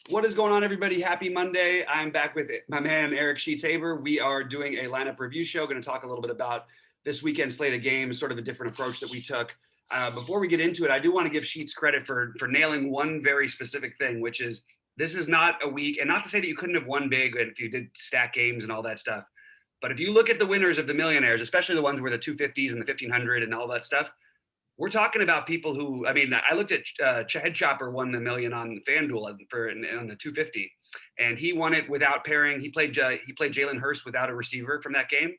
What is going on, everybody? Happy Monday. I'm back with my man, Eric Sheets-Haber. We are doing a lineup review show, going to talk a little bit about this weekend slate of games, sort of a different approach that we took. Before we get into it, I do want to give Sheets credit for nailing one very specific thing, which is this is not a week, and not to say that you couldn't have won big if you did stack games and all that stuff. But if you look at the winners of the millionaires, especially the ones where the 250s and the 1500 and all that stuff, we're talking about people who, I mean, I looked at Head Chopper won the million on FanDuel on the 250, and he won it without pairing. He played Jalen Hurst without a receiver from that game,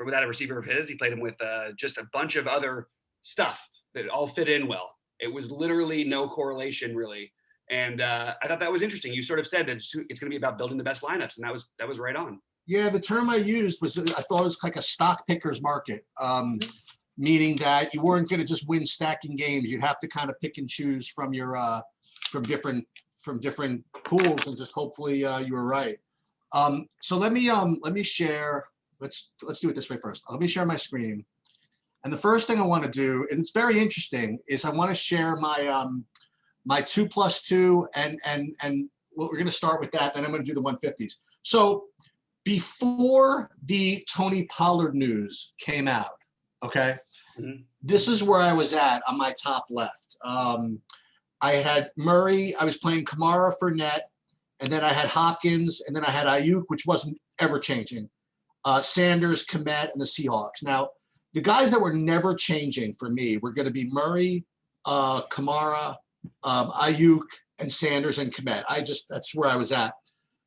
without a receiver of his. He played him with just a bunch of other stuff that all fit in well. It was literally no correlation really, and I thought that was interesting. You sort of said that it's going to be about building the best lineups, and that was right on. Yeah, the term I used was I thought it was like a stock picker's market. Meaning that you weren't going to just win stacking games. You'd have to kind of pick and choose from your from different pools, and just hopefully you were right. So let me share. Let's do it this way first. Let me share my screen. And the first thing I want to do, and it's very interesting, is I want to share my my 2+2 and we're going to start with that. Then I'm going to do the 150s. So before the Tony Pollard news came out, okay. This is where I was at on my top left. I had Murray, I was playing Kamara, Fournette, and then I had Hopkins, and then I had Ayuk, which wasn't ever changing. Sanders, Kmet, and the Seahawks. Now, the guys that were never changing for me were going to be Murray, Kamara, Ayuk, and Sanders and Kmet. That's where I was at.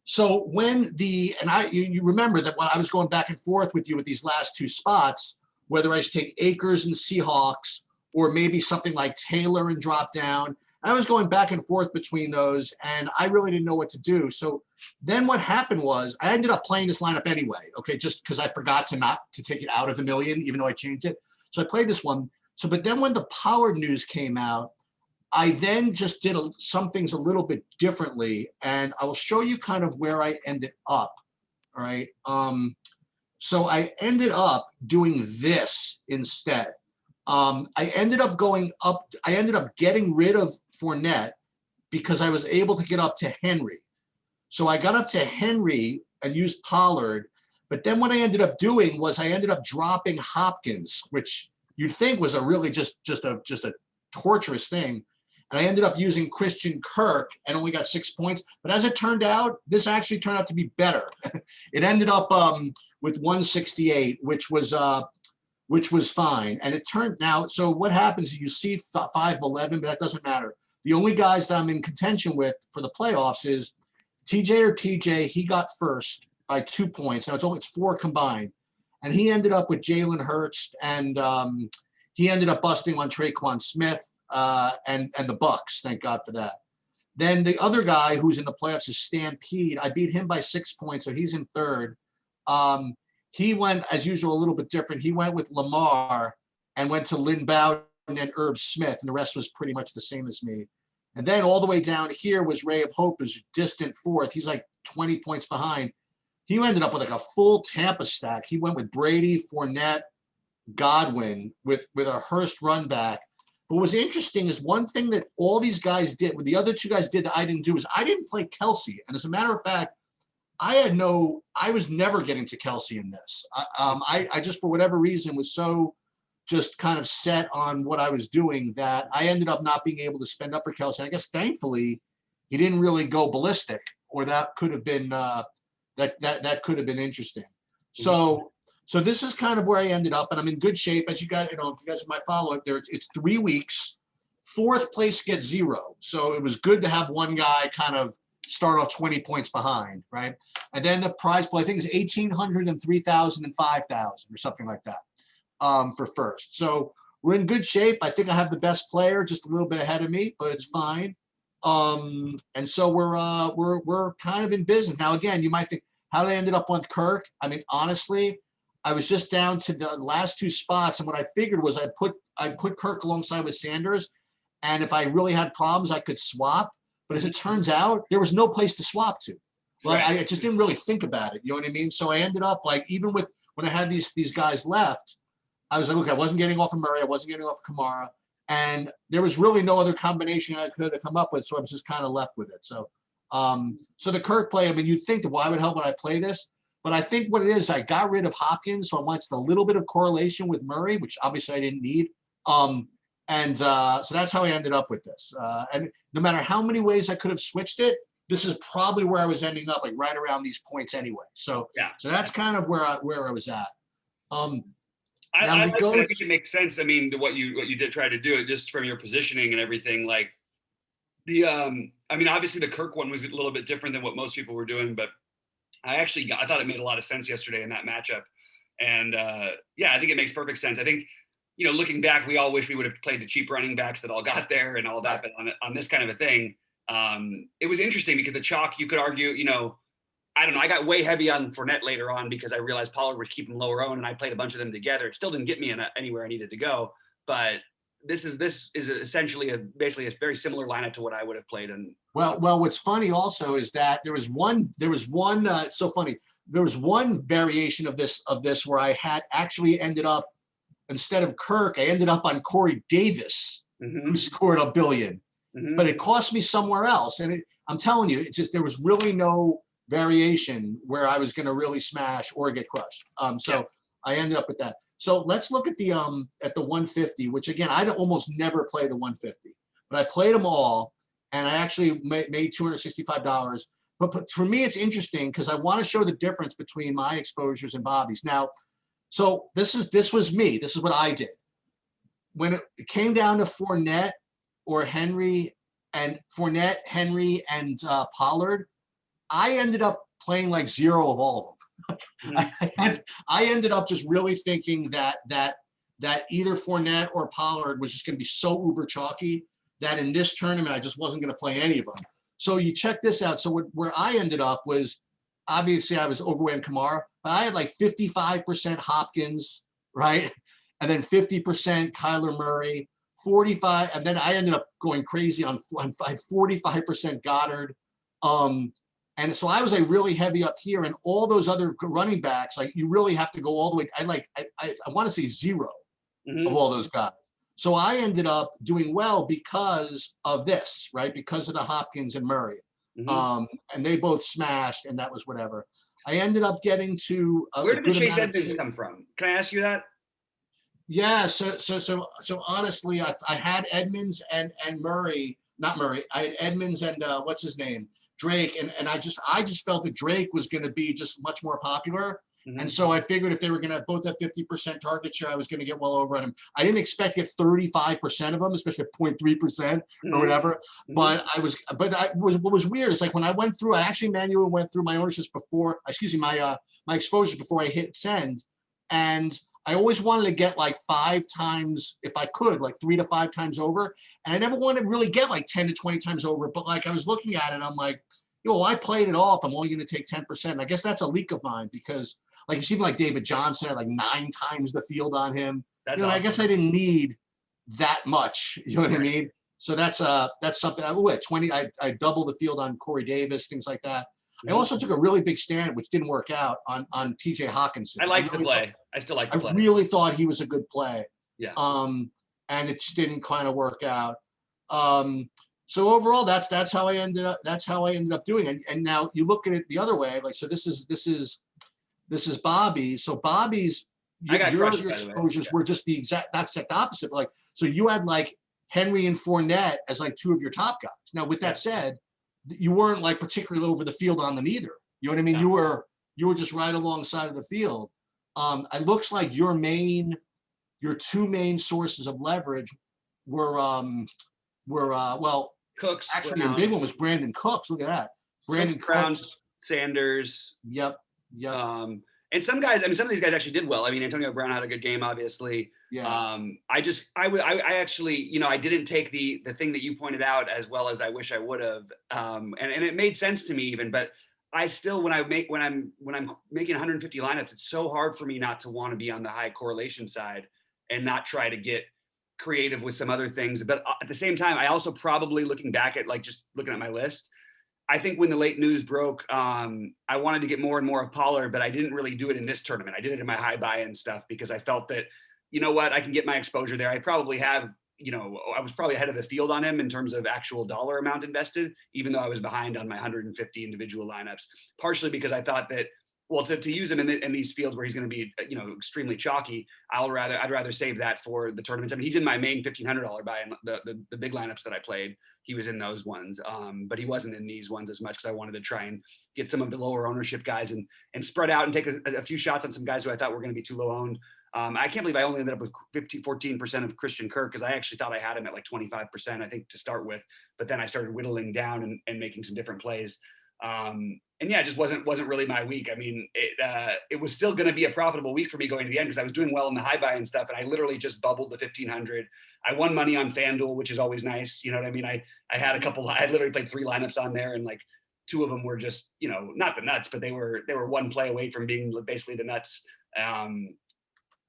So when you remember that when I was going back and forth with you with these last two spots, whether I should take Akers and Seahawks or maybe something like Taylor and drop down. I was going back and forth between those, and I really didn't know what to do. So then what happened was I ended up playing this lineup anyway, okay, just because I forgot to take it out of the million, even though I changed it. So I played this one. So, but then when the Power news came out, I then just did some things a little bit differently, and I will show you kind of where I ended up, all right? So I ended up doing this instead. I ended up getting rid of Fournette because I was able to get up to Henry. So I got up to Henry and used Pollard. But then what I ended up doing was I ended up dropping Hopkins, which you'd think was a really just a torturous thing. And I ended up using Christian Kirk and only got 6 points. But as it turned out, this actually turned out to be better. It ended up with 168, which was fine. And it turned out, so what happens is you see 5-11, but that doesn't matter. The only guys that I'm in contention with for the playoffs is TJ. He got first by 2 points. Now it's 4 combined. And he ended up with Jalen Hurts, and he ended up busting on Traquan Smith and the Bucks. Thank God for that. Then the other guy who's in the playoffs is Stampede. I beat him by 6 points, so he's in third. He went, as usual, a little bit different. He went with Lamar and went to Lynn Bowden and Irv Smith, and the rest was pretty much the same as me. And then all the way down here was Ray of Hope, who's distant fourth. He's like 20 points behind. He ended up with like a full Tampa stack. He went with Brady, Fournette, Godwin, with a Hurst run back. But what was interesting is one thing that all these guys did, what the other two guys did that I didn't do, is I didn't play Kelsey. And as a matter of fact, I was never getting to Kelsey in this. I just, for whatever reason, was so just kind of set on what I was doing that I ended up not being able to spend up for Kelsey. And I guess thankfully he didn't really go ballistic, or that could have been that could have been interesting. So this is kind of where I ended up, and I'm in good shape. As you guys, if you guys might follow it there, it's 3 weeks. Fourth place gets 0. So it was good to have one guy kind of start off 20 points behind, right? And then the prize pool, I think, is 1,800 and 3,000 and 5,000 or something like that for first. So we're in good shape. I think I have the best player, just a little bit ahead of me, but it's fine. And so we're kind of in business now. Again, you might think, how did I ended up on Kirk? I mean, honestly, I was just down to the last 2 spots, and what I figured was I put Kirk alongside with Sanders, and if I really had problems, I could swap. But as it turns out, there was no place to swap to. Like, I just didn't really think about it. You know what I mean? So I ended up, like, even with when I had these guys left, I was like, okay, I wasn't getting off of Murray, I wasn't getting off of Kamara, and there was really no other combination I could have come up with. So I was just kind of left with it. So So the Kirk play, I mean, you'd think that why would hell would I play this? But I think what it is, I got rid of Hopkins, so I wanted a little bit of correlation with Murray, which obviously I didn't need. So that's how I ended up with this. And no matter how many ways I could have switched it, this is probably where I was ending up, like right around these points anyway. So Yeah. So that's kind of where I was at. I like that. I think it makes sense. I mean, what you did try to do it just from your positioning and everything. Like I mean, obviously the Kirk one was a little bit different than what most people were doing, but I thought it made a lot of sense yesterday in that matchup. And yeah, I think it makes perfect sense. I think, looking back, we all wish we would have played the cheap running backs that all got there and all that. But on this kind of a thing, it was interesting because the chalk, you could argue, I don't know. I got way heavy on Fournette later on because I realized Pollard would keep him lower owned, and I played a bunch of them together. It still didn't get me anywhere I needed to go, but this is essentially basically a very similar lineup to what I would have played. And well, what's funny also is that there was one. It's so funny. There was one variation of this where I had actually ended up, instead of Kirk, I ended up on Corey Davis, who scored $1 billion, but it cost me somewhere else. And I'm telling you, it just, there was really no variation where I was going to really smash or get crushed. I ended up with that. So let's look at the 150, which again, I almost never play the 150, but I played them all, and I actually made $265. But for me, it's interesting because I want to show the difference between my exposures and Bobby's. Now, so this was me. This is what I did. When it came down to Fournette, Henry, and Pollard, I ended up playing like zero of all of them. I ended up just really thinking that either Fournette or Pollard was just going to be so uber chalky that in this tournament I just wasn't going to play any of them. So you check this out. So where I ended up was, obviously I was overweight in Kamara, but I had like 55% Hopkins, right? And then 50% Kyler Murray, 45, and then I ended up going crazy on 45% Goddard. And so I was like really heavy up here, and all those other running backs, like you really have to go all the way. I want to say zero of all those guys. So I ended up doing well because of this, right? Because of the Hopkins and Murray. And they both smashed, and that was whatever. I ended up getting to where did the Chase Edmonds come from? Can I ask you that? Yeah, so honestly, I had Edmonds and Murray, not Murray. I had Edmonds and what's his name, Drake, and I just felt that Drake was going to be just much more popular. And so I figured if they were going to both have 50% target share, I was going to get well over on him. I didn't expect to get 35% of them, especially at 0.3% or whatever. But what was weird is like when I went through, I actually manually went through my ownerships before, my exposures before I hit send. And I always wanted to get like 5 times, if I could, like 3 to 5 times over. And I never wanted to really get like 10 to 20 times over. But like I was looking at it, I'm like, I played it off. I'm only going to take 10%. And I guess that's a leak of mine because like it seemed like David Johnson had like 9 times the field on him. Awesome. I guess I didn't need that much. You know what I mean? So that's something. I doubled the field on Corey Davis, things like that. I also took a really big stand, which didn't work out, on TJ Hawkinson. I liked the play. I still like the play. I really thought he was a good play. Yeah. And it just didn't kind of work out. So overall, that's how I ended up. That's how I ended up doing. And now you look at it the other way. Like, so this is Bobby. So Bobby's your exposures were just the exact opposite. But like, so you had like Henry and Fournette as like 2 of your top guys. Now, with that said, you weren't like particularly over the field on them either. You know what I mean? No. You were just right alongside of the field. It looks like your 2 main sources of leverage were Cooks. Actually, your big one was Brandon Cooks. Look at that. Brandon Cooks. Sanders. Yep. And some guys, I mean, some of these guys actually did well. I mean, Antonio Brown had a good game, obviously. Yeah. I actually, I didn't take the thing that you pointed out as well as I wish I would have. And it made sense to me even, but I still, when I'm making 150 lineups, it's so hard for me not to want to be on the high correlation side and not try to get creative with some other things. But at the same time, I also probably, looking back at like just looking at my list, I think when the late news broke, I wanted to get more and more of Pollard, but I didn't really do it in this tournament. I did it in my high buy-in stuff because I felt that, you know what, I can get my exposure there. I probably have, I was probably ahead of the field on him in terms of actual dollar amount invested, even though I was behind on my 150 individual lineups, partially because I thought that, well, to use him in these fields where he's going to be, extremely chalky, I'd rather save that for the tournaments. I mean, he's in my main $1,500 buy, and the big lineups that I played, he was in those ones, but he wasn't in these ones as much because I wanted to try and get some of the lower ownership guys and spread out and take a few shots on some guys who I thought were going to be too low owned. I can't believe I only ended up with 14% of Christian Kirk, because I actually thought I had him at like 25%, I think, to start with. But then I started whittling down and making some different plays. And yeah, it just wasn't really my week. I mean, it was still going to be a profitable week for me going to the end because I was doing well in the high buy and stuff. And I literally just bubbled the 1,500. I won money on FanDuel, which is always nice. You know what I mean? I had I literally played 3 lineups on there, and like 2 of them were just, not the nuts, but they were one play away from being basically the nuts.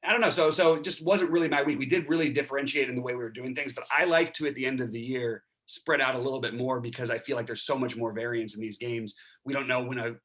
I don't know. So it just wasn't really my week. We did really differentiate in the way we were doing things, but I like to, at the end of the year, spread out a little bit more because I feel like there's so much more variance in these games. We don't know when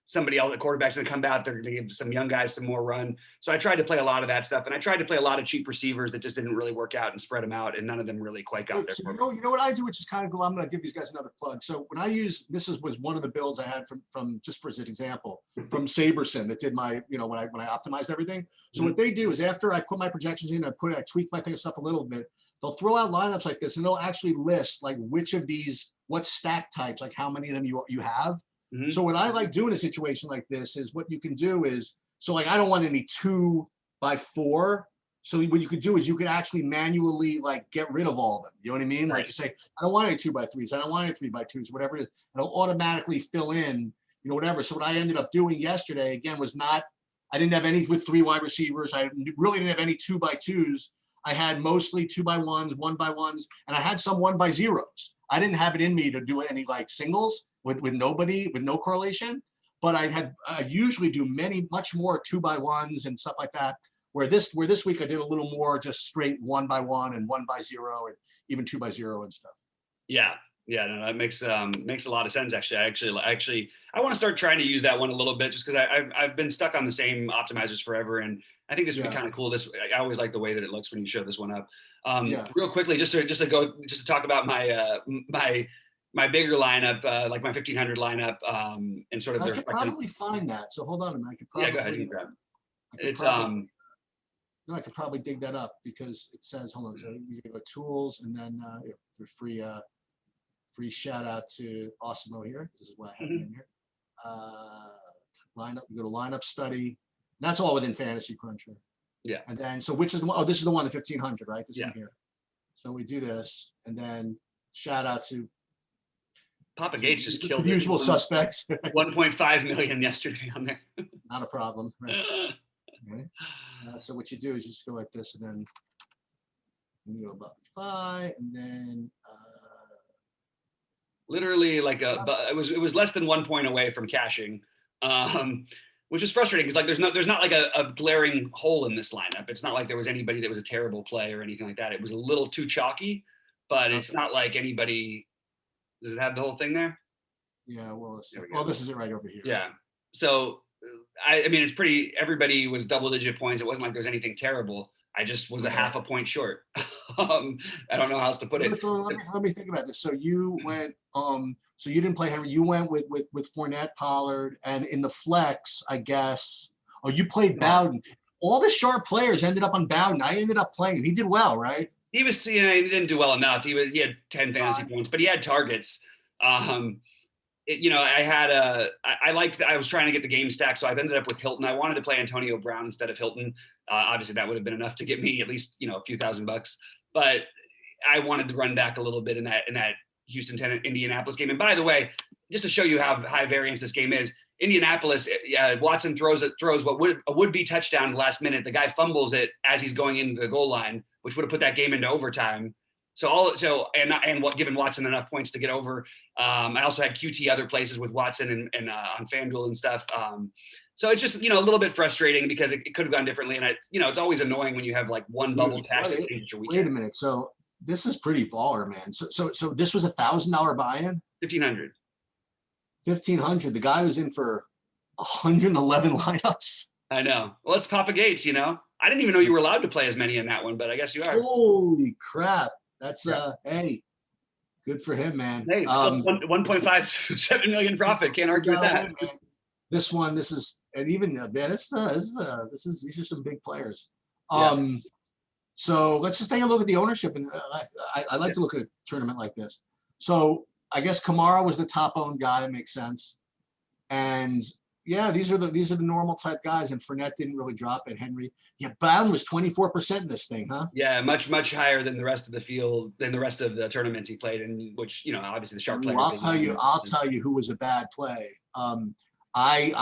somebody else, the quarterback's going to come out. They're going to give some young guys some more run. So I tried to play a lot of that stuff, and I tried to play a lot of cheap receivers that just didn't really work out and spread them out, and none of them really quite got there. So you know what I do, which is kind of cool. I'm going to give these guys another plug. So when I use, was one of the builds I had from just for as an example, from Saberson that did my, when I optimized everything. So what they do is after I put my projections in, I tweak my thing stuff a little bit, they'll throw out lineups like this, and they'll actually list like which of these, what stack types, like how many of them you have. Mm-hmm. So what I like doing in a situation like this is what you can do is, so like I don't want any 2x4. So what you could do is you could actually manually like get rid of all of them. You know what I mean? Right. Like you say, I don't want any 2x3s. I don't want any 3x2s, whatever it is. It'll automatically fill in, whatever. So what I ended up doing yesterday, again, was not, I didn't have any with 3 wide receivers. I really didn't have any 2x2s. I had mostly 2x1s, 1x1s, and I had some 1x0s. I didn't have it in me to do any like singles with nobody, with no correlation. But I usually do much more 2x1s and stuff like that. Where this week I did a little more just straight 1x1 and 1x0 and even 2x0 and stuff. Yeah. Yeah, no, that makes a lot of sense. Actually, I want to start trying to use that one a little bit, just because I've been stuck on the same optimizers forever, and I think this would be kind of cool. I always like the way that it looks when you show this one up. Real quickly, just to talk about my bigger lineup, like my 1,500 lineup, and sort of. I could probably find that. So hold on a minute. I could probably. Yeah, go ahead. You grab it. I could probably dig that up because it says, hold on. So you go tools, and then for free shout out to Osmo here. This is what I have in here. Lineup. You go to lineup study. That's all within Fantasy Cruncher. Yeah. And then which is the one? Oh, this is the one, the 1,500, right? This in here. So we do this, and then shout out to Papa Gates just killed the usual suspects. 1.5 million yesterday on there. Not a problem. Right. Okay. So what you do is you just go like this, and then you go BobbyFi, and then. Literally like it was less than 1 point away from cashing, which is frustrating because like there's not like a glaring hole in this lineup. It's not like there was anybody that was a terrible play or anything like that. It was a little too chalky, but it's not like anybody. Does it have the whole thing there? Yeah, well, this is it right over here. Yeah. So I mean, it's pretty. Everybody was double-digit points. It wasn't like there was anything terrible. I just was a half a point short. I don't know how else to put it. Let me think about this. So you went, so you didn't play Henry. You went with Fournette, Pollard, and in the flex, I guess. Oh, you played Bowden. All the sharp players ended up on Bowden. I ended up playing. He did well, right? He was, he didn't do well enough. He had 10 fantasy points, but he had targets. I was trying to get the game stack, so I've ended up with Hilton. I wanted to play Antonio Brown instead of Hilton. Obviously, that would have been enough to get me at least a few $1,000. But I wanted to run back a little bit in that Houston Indianapolis game. And by the way, just to show you how high variance this game is, Indianapolis, Watson throws what would be touchdown last minute. The guy fumbles it as he's going into the goal line, which would have put that game into overtime. Given Watson enough points to get over. I also had QT other places with Watson and on FanDuel and stuff. So it's just, a little bit frustrating because it could have gone differently. And it's always annoying when you have like one bubble pass. Wait a minute. So this is pretty baller, man. So this was $1,000 buy-in? 1,500. 1,500. The guy was in for 111 lineups. I know. Well, it's Papa Gates, I didn't even know you were allowed to play as many in that one, but I guess you are. Holy crap. That's, Yeah. hey, good for him, man. Hey, still 1.57 million profit. Can't argue with that. Man. This is, and even, man, these are some big players. Yeah. So let's just take a look at the ownership. And I like to look at a tournament like this. So I guess Kamara was the top owned guy. That makes sense. And yeah, these are the normal type guys. And Fournette didn't really drop it. Henry, yeah, Brown was 24% in this thing, huh? Yeah, much higher than the rest of the field, than the rest of the tournaments he played in, which, you know, obviously the sharp players. I'll tell you who was a bad play. I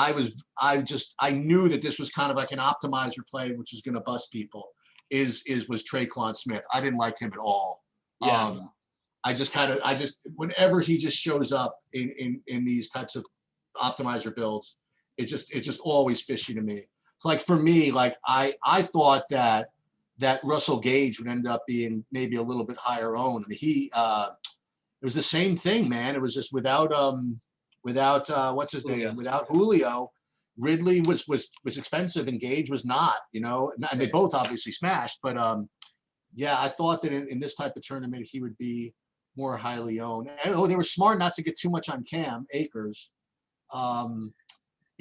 knew that this was kind of like an optimizer play, which was going to bust people. Was Traquan Smith. I didn't like him at all. Yeah. Whenever he just shows up in these types of optimizer builds, it just always fishy to me. Like for me, like I thought that Russell Gage would end up being maybe a little bit higher owned. I mean, it was the same thing, man. It was just without what's his name? Without Julio, Ridley was expensive and Gage was not, you know, and they both obviously smashed, but yeah, I thought that in this type of tournament he would be more highly owned. And, they were smart not to get too much on Cam Akers.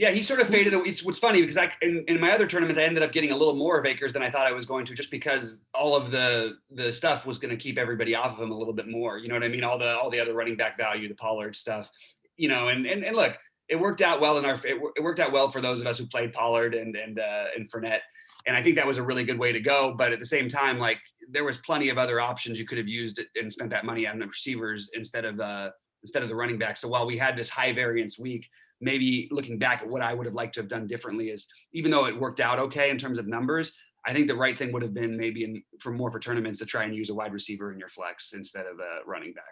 Yeah, he sort of faded. It's what's funny because in my other tournaments I ended up getting a little more of Akers than I thought I was going to, just because all of the stuff was going to keep everybody off of him a little bit more. You know what I mean? All the other running back value, the Pollard stuff. You know, and look, it worked out well it worked out well for those of us who played Pollard and Fournette. And I think that was a really good way to go. But at the same time, like there was plenty of other options you could have used and spent that money on the receivers instead of the running back. So while we had this high variance week, maybe looking back at what I would have liked to have done differently is, even though it worked out okay in terms of numbers, I think the right thing would have been maybe for tournaments to try and use a wide receiver in your flex instead of a running back.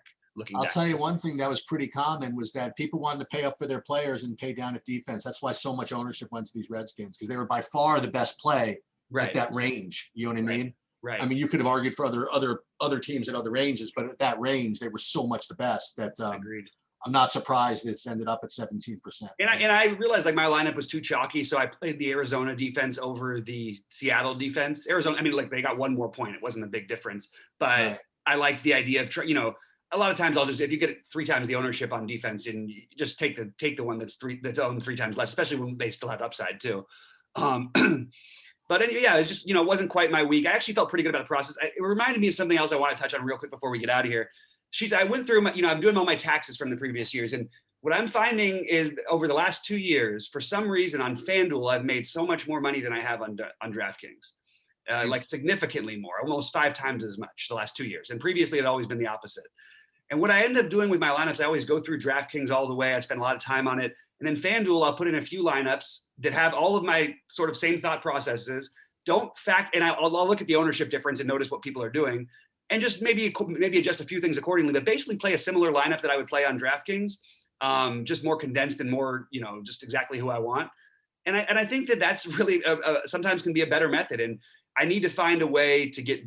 I'll tell you one thing that was pretty common was that people wanted to pay up for their players and pay down at defense. That's why so much ownership went to these Redskins, because they were by far the best play at that range. You know what I mean? Right. I mean, you could have argued for other teams at other ranges, but at that range, they were so much the best that Agreed. I'm not surprised it's ended up at 17%. And I realized like my lineup was too chalky, so I played the Arizona defense over the Seattle defense. Arizona, I mean, like they got one more point. It wasn't a big difference, but I liked the idea of a lot of times if you get 3 times the ownership on defense, and you just take the one that's owned 3 times less, especially when they still have upside too. But anyway, yeah, it's just, it wasn't quite my week. I actually felt pretty good about the process. It reminded me of something else I want to touch on real quick before we get out of here. Sheets, I went through I'm doing all my taxes from the previous years. And what I'm finding is over the last 2 years, for some reason on FanDuel, I've made so much more money than I have on DraftKings. Like significantly more, almost 5 times as much the last 2 years. And previously it had always been the opposite. And what I end up doing with my lineups, I always go through DraftKings all the way. I spend a lot of time on it. And then FanDuel, I'll put in a few lineups that have all of my sort of same thought processes. And I'll look at the ownership difference and notice what people are doing, and just maybe adjust a few things accordingly, but basically play a similar lineup that I would play on DraftKings, just more condensed and more, just exactly who I want. And I think that's really sometimes can be a better method. And I need to find a way to get,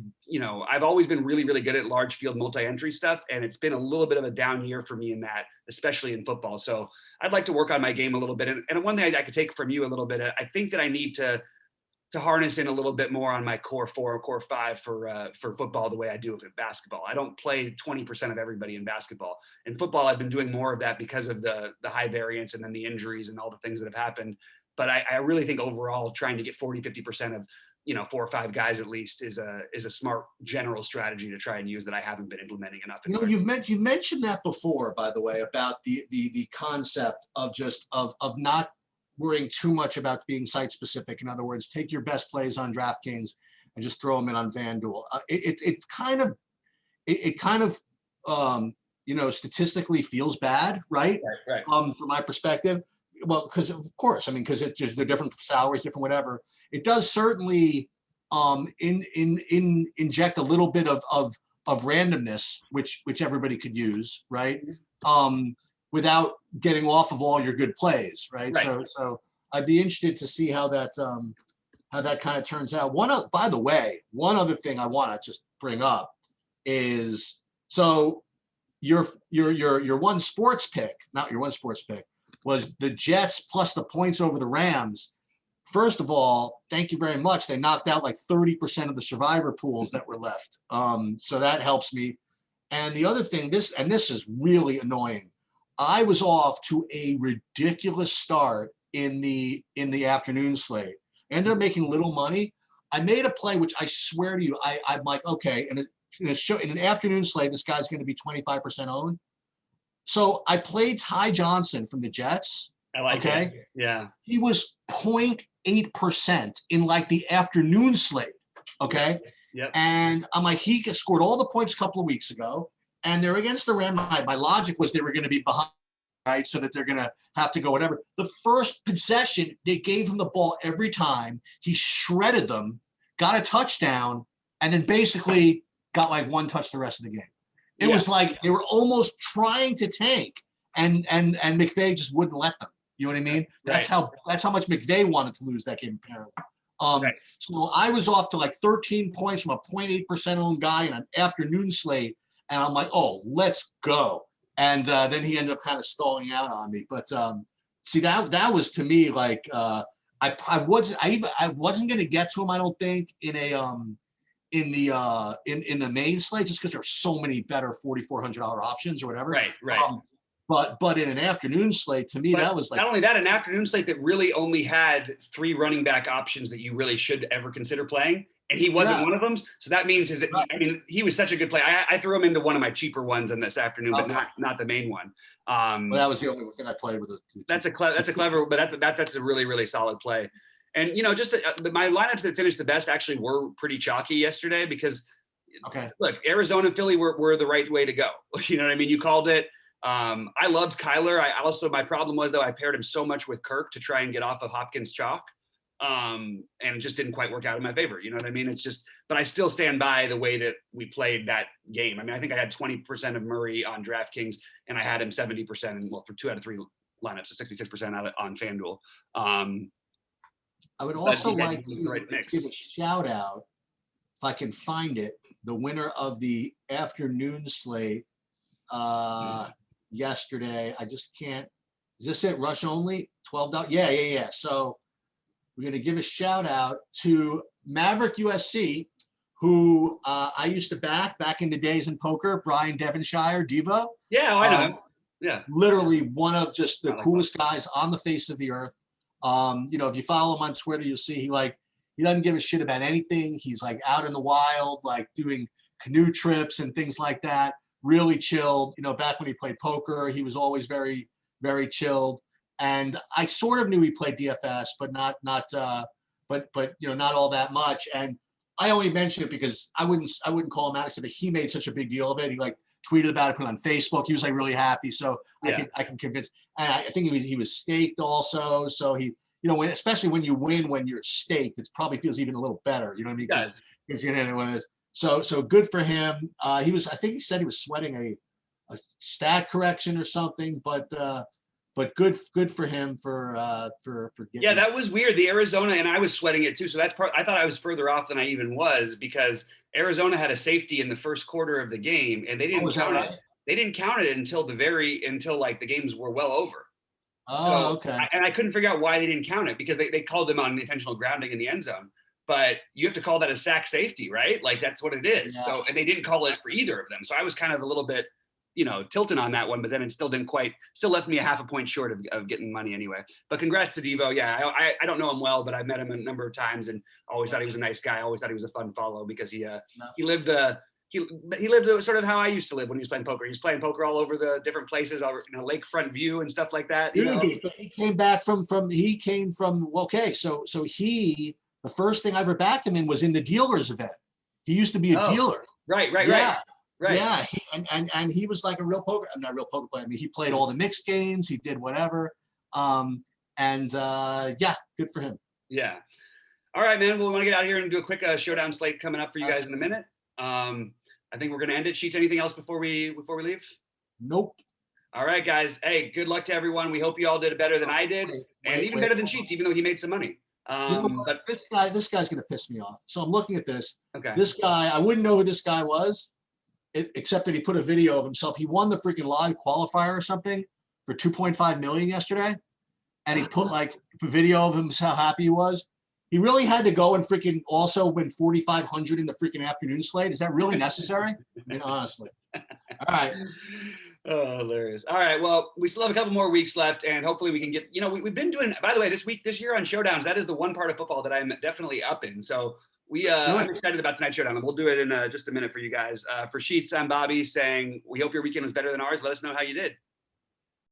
I've always been really, really good at large field multi-entry stuff. And it's been a little bit of a down year for me in that, especially in football. So I'd like to work on my game a little bit. And one thing I could take from you a little bit, I think that I need to harness in a little bit more on my core 4 or core 5 for football the way I do with basketball. I don't play 20% of everybody in basketball. In football, I've been doing more of that because of the high variance and then the injuries and all the things that have happened. But I really think overall trying to get 40-50% of 4 or 5 guys at least is a smart general strategy to try and use that I haven't been implementing enough. You've mentioned that before, by the way, about the concept of not worrying too much about being site specific. In other words, take your best plays on DraftKings and just throw them in on FanDuel. It kind of statistically feels bad, right? Right. From my perspective. Well, because of course, because it's just, they're different salaries, different whatever. It does certainly inject a little bit of randomness, which everybody could use, right? Without getting off of all your good plays, right? So I'd be interested to see how that kind of turns out. By the way, one other thing I want to just bring up is, so your one sports pick, not your one sports pick, was the Jets plus the points over the Rams first of all, thank you very much. They knocked out like 30% of the survivor pools that were left. So that helps me. And the other thing, this is really annoying. I was off to a ridiculous start in the afternoon slate. I ended up making little money. I made a play, which I swear to you, I'm like, okay, and in an afternoon slate, this guy's going to be 25% owned. So I played Ty Johnson from the Jets. I like it. Yeah. He was 0.8% in like the afternoon slate. Okay. Yep. And I'm like, he scored all the points a couple of weeks ago, and they're against the Rams. My logic was they were going to be behind, right? So that they're going to have to go whatever. The first possession, they gave him the ball every time. He shredded them, got a touchdown, and then basically got like one touch the rest of the game. It was like they were almost trying to tank, and McVay just wouldn't let them. You know what I mean? That's how much McVay wanted to lose that game, apparently. So I was off to like 13 points from a 0.8% owned guy in an afternoon slate, and I'm like, oh, let's go. And then he ended up kind of stalling out on me. But see, that was to me like I wasn't going to get to him, I don't think, in the main slate, just because there are so many better $4,400 options or whatever. Right. But in an afternoon slate, to me, that was like, not only that, an afternoon slate that really only had 3 running back options that you really should ever consider playing, and he wasn't one of them. So that means he was such a good play. I threw him into one of my cheaper ones in this afternoon, but not the main one. Well, that was the only thing I played with. That's a clever, but that's a really, really solid play. And just my lineups that finished the best actually were pretty chalky yesterday because, look, Arizona and Philly were the right way to go. You know what I mean? You called it. I loved Kyler. My problem was though I paired him so much with Kirk to try and get off of Hopkins chalk, and it just didn't quite work out in my favor. You know what I mean? It's just, but I still stand by the way that we played that game. I mean, I think I had 20% of Murray on DraftKings, and I had him 70%, and for 2 out of 3 lineups, so 66% out on FanDuel. I would also like to give a shout out, if I can find it, the winner of the afternoon slate yesterday. I just can't. Is this it? Rush only? $12? Yeah. So we're going to give a shout out to Maverick USC, who I used to back in the days in poker, Brian Devonshire, Devo. Yeah, I know him. Yeah. Literally one of just the coolest guys on the face of the earth. If you follow him on Twitter, you'll see he doesn't give a shit about anything. He's like out in the wild, like doing canoe trips and things like that. Really chilled. Back when he played poker, he was always very, very chilled. And I sort of knew he played DFS, but not all that much. And I only mention it because I wouldn't call him out, except that he made such a big deal of it. He like tweeted about it, put it on Facebook. He was like really happy. So I can convince. And I think he was staked also. So he, especially when you win when you're staked, it probably feels even a little better. You know what I mean? Because So good for him. I think he said he was sweating a stat correction or something, but good for him for getting. Yeah, that was weird. The Arizona, and I was sweating it too. So that's I thought I was further off than I even was, because Arizona had a safety in the first quarter of the game, and they didn't count it. They didn't count it until like the games were well over. Oh, okay. And I couldn't figure out why they didn't count it, because they called him on intentional grounding in the end zone. But you have to call that a sack safety, right? Like that's what it is. Yeah. So, and they didn't call it for either of them. So I was kind of a little bit, tilting on that one, but then it still left me a half a point short of getting money anyway. But congrats to Devo. Yeah. I don't know him well, but I've met him a number of times and always thought he was a nice guy. I always thought he was a fun follow because he lived sort of how I used to live when he was playing poker. He's playing poker all over the different places, lakefront view and stuff like that. But he came back from so the first thing I ever backed him in was in the dealers event. He used to be a dealer. Right. Yeah. And he was like a real poker, not a real poker player. I mean, he played all the mixed games. He did whatever. Good for him. Yeah. All right, man. Well, we want to get out of here and do a quick showdown slate coming up for you guys in a minute. I think we're going to end it. Sheets, anything else before we leave? Nope. All right, guys. Hey, good luck to everyone. We hope you all did better than I did, and even better than Sheets, even though he made some money. But this guy's going to piss me off. So I'm looking at this. Okay. This guy, I wouldn't know who this guy was, except that he put a video of himself. He won the freaking live qualifier or something for 2.5 million yesterday. and he put like a video of him how happy he was. He really had to go and freaking also win 4,500 in the freaking afternoon slate. Is that really necessary? I mean, honestly. All right. Oh, hilarious. All right. Well, we still have a couple more weeks left, and hopefully we can get, we've been doing, by the way, this year on Showdowns, that is the one part of football that I'm definitely up in. So I'm excited about tonight's Showdown, and we'll do it in just a minute for you guys. For Sheets, I'm Bobby saying, we hope your weekend was better than ours. Let us know how you did.